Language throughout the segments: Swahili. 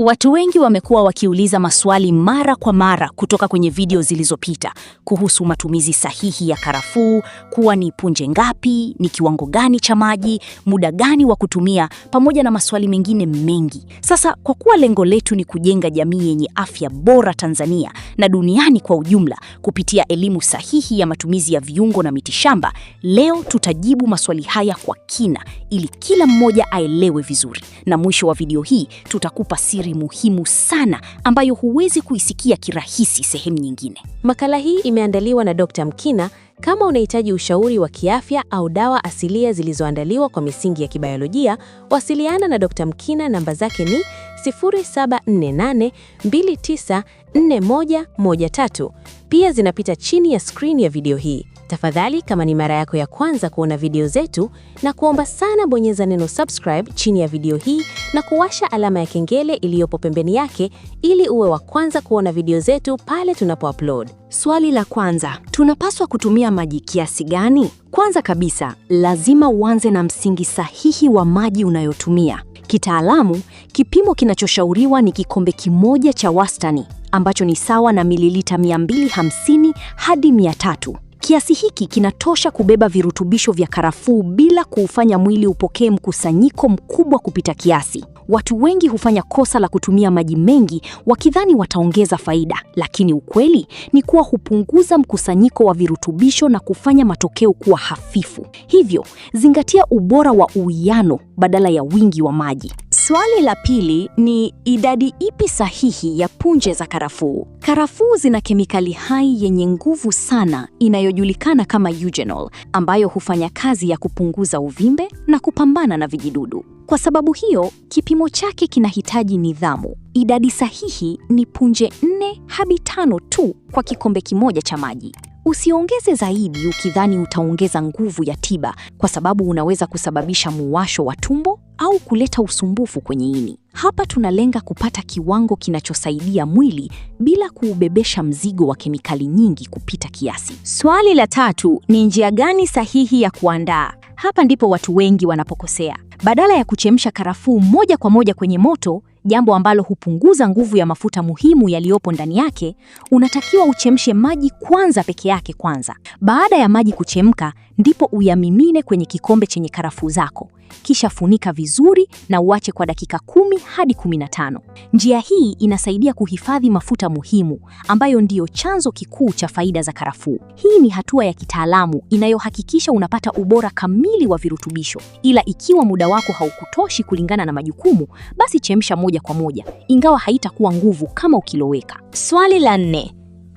Watu wengi wamekuwa wakiuliza maswali mara kwa mara kutoka kwenye video zilizopita kuhusu matumizi sahihi ya karafuu, kuwa ni punje ngapi, ni kiwango gani cha maji, muda gani wa kutumia, pamoja na maswali mengine mengi. Sasa kwa kuwa lengo letu ni kujenga jamii yenye afya bora Tanzania na duniani kwa ujumla kupitia elimu sahihi ya matumizi ya viungo na mitishamba, leo tutajibu maswali haya kwa kina ili kila mmoja aelewe vizuri. Na mwisho wa video hii tutakupa siri muhimu sana ambayo huwezi kuisikia kirahisi sehemu nyingine. Makala hii imeandaliwa na Dr. Mkina. Kama unahitaji ushauri wa kiafya au dawa asilia zilizoandaliwa kwa misingi ya kibiolojia, wasiliana na Dr. Mkina. Namba zake ni 0748294113. Pia zinapita chini ya screen ya video hii. Tafadhali, kama ni mara yako ya kwanza kuona video zetu, na kuomba sana bonyeza neno subscribe chini ya video hii na kuwasha alama ya kengele iliyopo pembeni yake ili uwe wa kwanza kuona video zetu pale tunapoupload. Swali la kwanza, tunapaswa kutumia maji kiasi gani? Kwanza kabisa, lazima uanze na msingi sahihi wa maji unayotumia. Kitaalamu, kipimo kinachoshauriwa ni kikombe kimoja cha wastani, ambacho ni sawa na mililita 250 hadi 300. Kiasi hiki kinatosha kubeba virutubisho vya karafuu bila kuufanya mwili upokee mkusanyiko mkubwa kupita kiasi. Watu wengi hufanya kosa la kutumia maji mengi wakidhani wataongeza faida, lakini ukweli ni kuwa hupunguza mkusanyiko wa virutubisho na kufanya matokeo kuwa hafifu. Hivyo, zingatia ubora wa uwiano badala ya wingi wa maji. Swali la pili ni idadi ipi sahihi ya punje za karafuu? Karafuu zina kemikali hai yenye nguvu sana inayojulikana kama eugenol, ambayo hufanya kazi ya kupunguza uvimbe na kupambana na vijidudu. Kwa sababu hiyo, kipimo chake kinahitaji nidhamu. Idadi sahihi ni punje 4 hadi 5 tu kwa kikombe kimoja cha maji. Usiongeze zaidi ukidhani utaongeza nguvu ya tiba, kwa sababu unaweza kusababisha muwasho wa tumbo au kuleta usumbufu kwenye ini. Hapa tunalenga kupata kiwango kinachosaidia mwili bila kuubebesha mzigo wa kemikali nyingi kupita kiasi. Swali la tatu ni njia gani sahihi ya kuandaa? Hapa ndipo watu wengi wanapokosea. Badala ya kuchemsha karafuu moja kwa moja kwenye moto, jambo ambalo hupunguza nguvu ya mafuta muhimu yaliyopo ndani yake, unatakiwa uchemshe maji kwanza peke yake kwanza. Baada ya maji kuchemka, ndipo uyamimine kwenye kikombe chenye karafuu zako. Kisha funika vizuri na uache kwa dakika 10 hadi 15. Njia hii inasaidia kuhifadhi mafuta muhimu ambayo ndiyo chanzo kikuu cha faida za karafuu. Hii ni hatua ya kitaalamu inayohakikisha unapata ubora kamili wa virutubisho. Ila ikiwa muda wako haukutoshi kulingana na majukumu, basi chemsha moja kwa moja, ingawa haitakuwa nguvu kama ukiloweka. Swali la 4,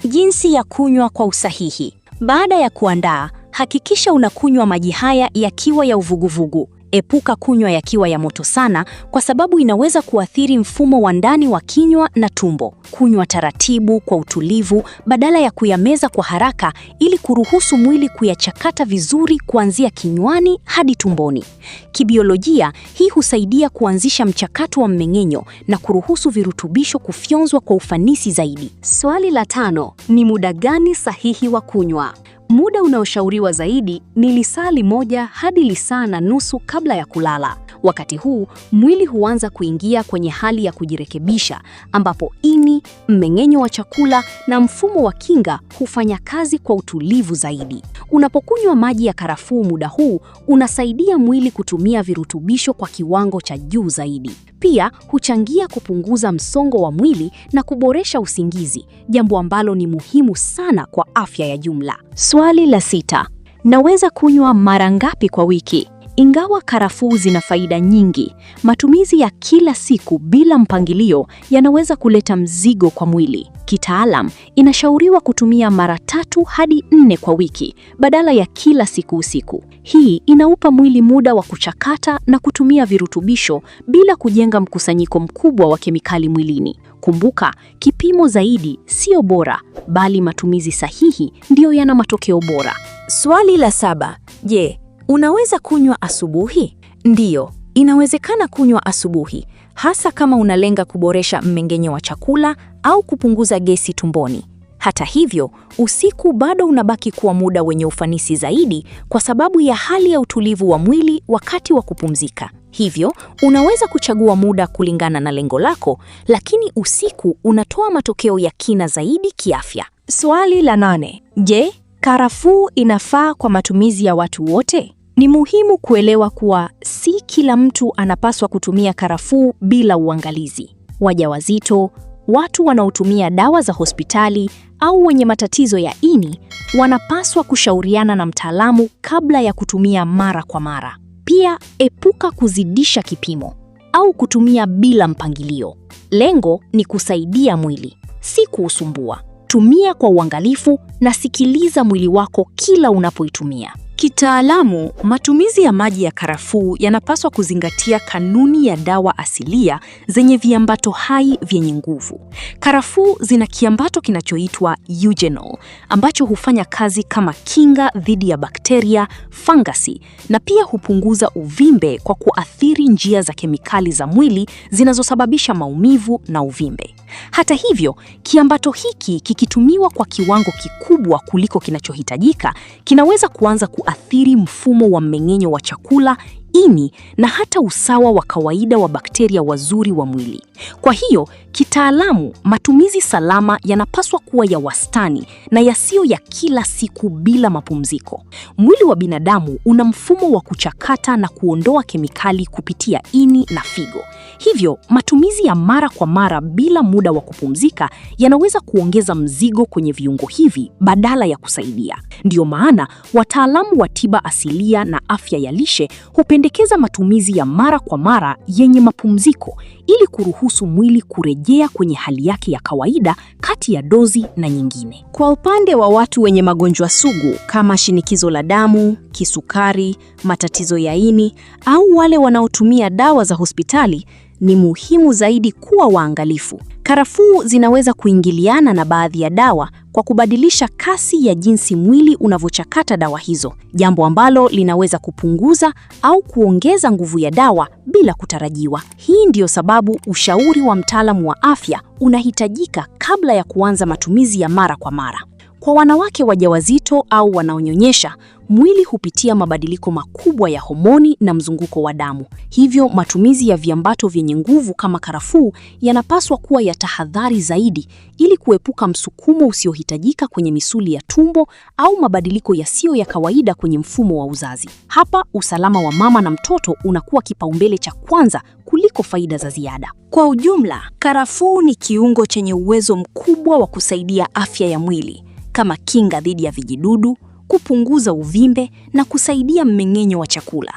jinsi ya kunywa kwa usahihi. Baada ya kuandaa, hakikisha unakunywa maji haya yakiwa ya uvuguvugu. Epuka kunywa yakiwa ya moto sana, kwa sababu inaweza kuathiri mfumo wa ndani wa kinywa na tumbo. Kunywa taratibu kwa utulivu badala ya kuyameza kwa haraka, ili kuruhusu mwili kuyachakata vizuri kuanzia kinywani hadi tumboni. Kibiolojia, hii husaidia kuanzisha mchakato wa mmeng'enyo na kuruhusu virutubisho kufyonzwa kwa ufanisi zaidi. Swali la 5, ni muda gani sahihi wa kunywa? Muda unaoshauriwa zaidi ni lisaa 1 hadi lisaa na nusu kabla ya kulala. Wakati huu, mwili huanza kuingia kwenye hali ya kujirekebisha, ambapo ini, mmeng'enyo wa chakula na mfumo wa kinga hufanya kazi kwa utulivu zaidi. Unapokunywa maji ya karafuu muda huu, unasaidia mwili kutumia virutubisho kwa kiwango cha juu zaidi. Pia huchangia kupunguza msongo wa mwili na kuboresha usingizi, jambo ambalo ni muhimu sana kwa afya ya jumla. Swali la 6, naweza kunywa mara ngapi kwa wiki? Ingawa karafuu zina faida nyingi, matumizi ya kila siku bila mpangilio yanaweza kuleta mzigo kwa mwili. Kitaalam, inashauriwa kutumia mara 3 hadi 4 kwa wiki badala ya kila siku usiku. Hii inaupa mwili muda wa kuchakata na kutumia virutubisho bila kujenga mkusanyiko mkubwa wa kemikali mwilini. Kumbuka, kipimo zaidi sio bora, bali matumizi sahihi ndiyo yana matokeo bora. Swali la 7, je, unaweza kunywa asubuhi? Ndiyo, inawezekana kunywa asubuhi, hasa kama unalenga kuboresha mmeng'enyo wa chakula au kupunguza gesi tumboni. Hata hivyo, usiku bado unabaki kuwa muda wenye ufanisi zaidi kwa sababu ya hali ya utulivu wa mwili wakati wa kupumzika. Hivyo, unaweza kuchagua muda kulingana na lengo lako, lakini usiku unatoa matokeo ya kina zaidi kiafya. Swali la 8. Je, karafuu inafaa kwa matumizi ya watu wote? Ni muhimu kuelewa kuwa si kila mtu anapaswa kutumia karafuu bila uangalizi. Wajawazito, watu wanaotumia dawa za hospitali au wenye matatizo ya ini wanapaswa kushauriana na mtaalamu kabla ya kutumia mara kwa mara. Pia epuka kuzidisha kipimo au kutumia bila mpangilio. Lengo ni kusaidia mwili, si kuusumbua. Tumia kwa uangalifu na sikiliza mwili wako kila unapoitumia. Kitaalamu, matumizi ya maji ya karafuu yanapaswa kuzingatia kanuni ya dawa asilia zenye viambato hai vyenye nguvu. Karafuu zina kiambato kinachoitwa eugenol ambacho hufanya kazi kama kinga dhidi ya bakteria, fangasi na pia hupunguza uvimbe kwa kuathiri njia za kemikali za mwili zinazosababisha maumivu na uvimbe. Hata hivyo, kiambato hiki kikitumiwa kwa kiwango kikubwa kuliko kinachohitajika, kinaweza kuanza kuathiri mfumo wa mmeng'enyo wa chakula, ini na hata usawa wa kawaida wa bakteria wazuri wa mwili. Kwa hiyo, kitaalamu, matumizi salama yanapaswa kuwa ya wastani na yasiyo ya kila siku bila mapumziko. Mwili wa binadamu una mfumo wa kuchakata na kuondoa kemikali kupitia ini na figo. Hivyo, matumizi ya mara kwa mara bila muda wa kupumzika yanaweza kuongeza mzigo kwenye viungo hivi badala ya kusaidia. Ndiyo maana, wataalamu wa tiba asilia na afya ya lishe hupendekeza matumizi ya mara kwa mara yenye mapumziko ili kuruhusu mwili kurejea kwenye hali yake ya kawaida kati ya dozi na nyingine. Kwa upande wa watu wenye magonjwa sugu kama shinikizo la damu, kisukari, matatizo ya ini au wale wanaotumia dawa za hospitali, ni muhimu zaidi kuwa waangalifu. Karafuu zinaweza kuingiliana na baadhi ya dawa kwa kubadilisha kasi ya jinsi mwili unavyochakata dawa hizo, jambo ambalo linaweza kupunguza au kuongeza nguvu ya dawa bila kutarajiwa. Hii ndiyo sababu ushauri wa mtaalamu wa afya unahitajika kabla ya kuanza matumizi ya mara kwa mara. Kwa wanawake wajawazito au wanaonyonyesha, mwili hupitia mabadiliko makubwa ya homoni na mzunguko wa damu. Hivyo, matumizi ya viambato vyenye nguvu kama karafuu yanapaswa kuwa ya tahadhari zaidi ili kuepuka msukumo usiohitajika kwenye misuli ya tumbo au mabadiliko yasiyo ya kawaida kwenye mfumo wa uzazi. Hapa, usalama wa mama na mtoto unakuwa kipaumbele cha kwanza kuliko faida za ziada. Kwa ujumla, karafuu ni kiungo chenye uwezo mkubwa wa kusaidia afya ya mwili, kama kinga dhidi ya vijidudu, kupunguza uvimbe na kusaidia mmeng'enyo wa chakula.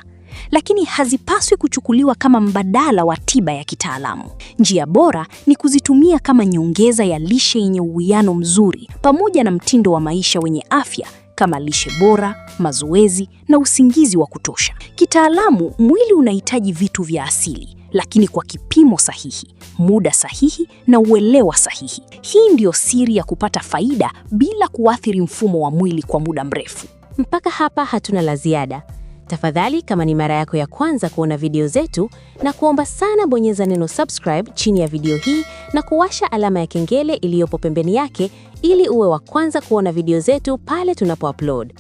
Lakini hazipaswi kuchukuliwa kama mbadala wa tiba ya kitaalamu. Njia bora ni kuzitumia kama nyongeza ya lishe yenye uwiano mzuri, pamoja na mtindo wa maisha wenye afya kama lishe bora, mazoezi na usingizi wa kutosha. Kitaalamu, mwili unahitaji vitu vya asili, lakini kwa kipimo sahihi, muda sahihi na uelewa sahihi. Hii ndiyo siri ya kupata faida bila kuathiri mfumo wa mwili kwa muda mrefu. Mpaka hapa hatuna la ziada. Tafadhali, kama ni mara yako ya kwanza kuona video zetu, na kuomba sana bonyeza neno subscribe chini ya video hii na kuwasha alama ya kengele iliyopo pembeni yake ili uwe wa kwanza kuona video zetu pale tunapo-upload.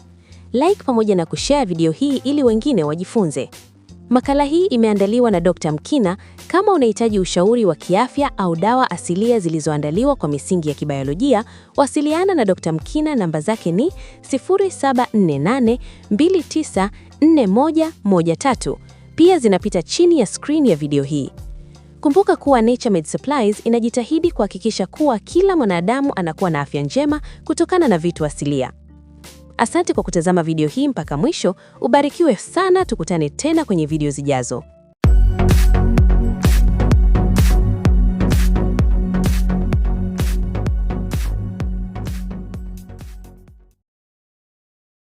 Like pamoja na kushare video hii ili wengine wajifunze. Makala hii imeandaliwa na Dr. Mkina. Kama unahitaji ushauri wa kiafya au dawa asilia zilizoandaliwa kwa misingi ya kibiolojia, wasiliana na Dr. Mkina. Namba zake ni 0748294113. Pia zinapita chini ya screen ya video hii. Kumbuka kuwa Naturemed Supplies inajitahidi kuhakikisha kuwa kila mwanadamu anakuwa na afya njema kutokana na vitu asilia. Asante kwa kutazama video hii mpaka mwisho. Ubarikiwe sana, tukutane tena kwenye video zijazo.